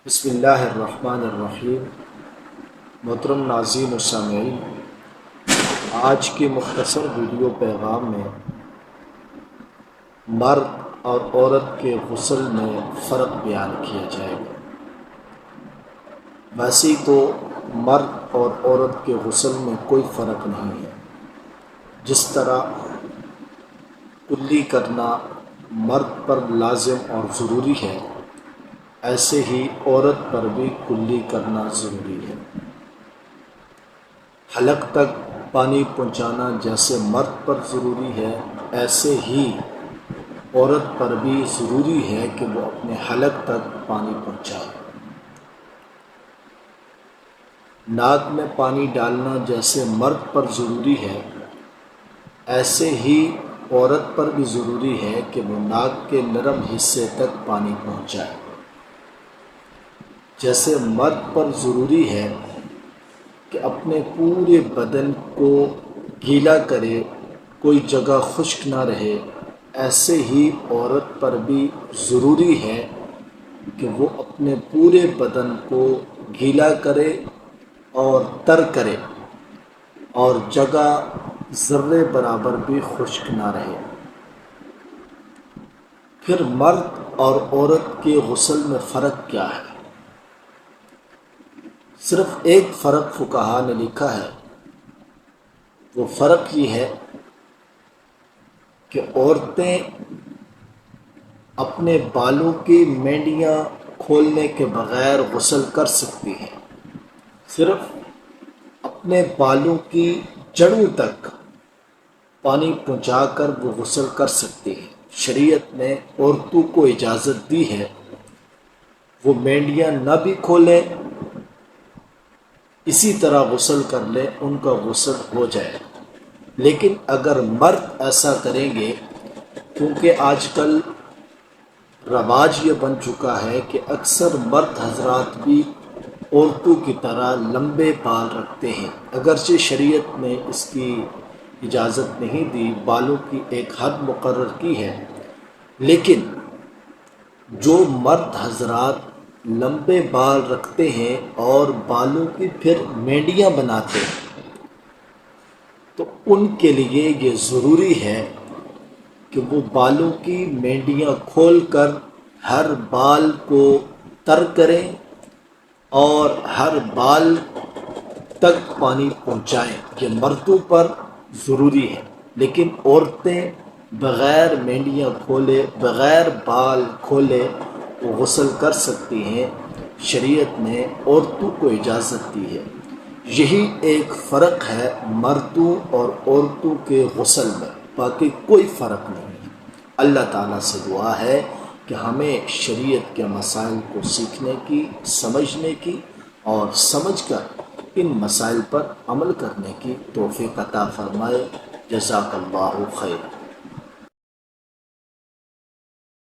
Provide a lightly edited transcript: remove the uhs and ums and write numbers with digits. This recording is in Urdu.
بسم اللہ الرحمن الرحیم۔ محترم ناظرین و سامعین، آج کے مختصر ویڈیو پیغام میں مرد اور عورت کے غسل میں فرق بیان کیا جائے گا۔ ویسے تو مرد اور عورت کے غسل میں کوئی فرق نہیں ہے۔ جس طرح کلی کرنا مرد پر لازم اور ضروری ہے، ایسے ہی عورت پر بھی کلی کرنا ضروری ہے۔ حلق تک پانی پہنچانا جیسے مرد پر ضروری ہے، ایسے ہی عورت پر بھی ضروری ہے کہ وہ اپنے حلق تک پانی پہنچائے۔ ناک میں پانی ڈالنا جیسے مرد پر ضروری ہے، ایسے ہی عورت پر بھی ضروری ہے کہ وہ ناک کے نرم حصے تک پانی پہنچائے۔ جیسے مرد پر ضروری ہے کہ اپنے پورے بدن کو گیلا کرے، کوئی جگہ خشک نہ رہے، ایسے ہی عورت پر بھی ضروری ہے کہ وہ اپنے پورے بدن کو گیلا کرے اور تر کرے، اور جگہ ذرے برابر بھی خشک نہ رہے۔ پھر مرد اور عورت کے غسل میں فرق کیا ہے؟ صرف ایک فرق فقہا نے لکھا ہے، وہ فرق یہ ہے کہ عورتیں اپنے بالوں کی مینڈیاں کھولنے کے بغیر غسل کر سکتی ہیں۔ صرف اپنے بالوں کی جڑوں تک پانی پہنچا کر وہ غسل کر سکتی ہیں۔ شریعت نے عورتوں کو اجازت دی ہے وہ مینڈیاں نہ بھی کھولیں، اسی طرح غسل کر لیں، ان کا غسل ہو جائے۔ لیکن اگر مرد ایسا کریں گے، کیونکہ آج کل رواج یہ بن چکا ہے کہ اکثر مرد حضرات بھی عورتوں کی طرح لمبے بال رکھتے ہیں، اگرچہ شریعت نے اس کی اجازت نہیں دی، بالوں کی ایک حد مقرر کی ہے، لیکن جو مرد حضرات لمبے بال رکھتے ہیں اور بالوں کی پھر مینڈیاں بناتے ہیں، تو ان کے لیے یہ ضروری ہے کہ وہ بالوں کی مینڈیاں کھول کر ہر بال کو تر کریں اور ہر بال تک پانی پہنچائیں۔ یہ مردوں پر ضروری ہے، لیکن عورتیں بغیر مینڈیاں کھولے، بغیر بال کھولے وہ غسل کر سکتی ہیں۔ شریعت نے عورتوں کو اجازت دی ہے۔ یہی ایک فرق ہے مردوں اور عورتوں کے غسل میں، باقی کوئی فرق نہیں ہے۔ اللہ تعالیٰ سے دعا ہے کہ ہمیں شریعت کے مسائل کو سیکھنے کی، سمجھنے کی اور سمجھ کر ان مسائل پر عمل کرنے کی توفیق عطا فرمائے۔ جزاک اللہ خیر۔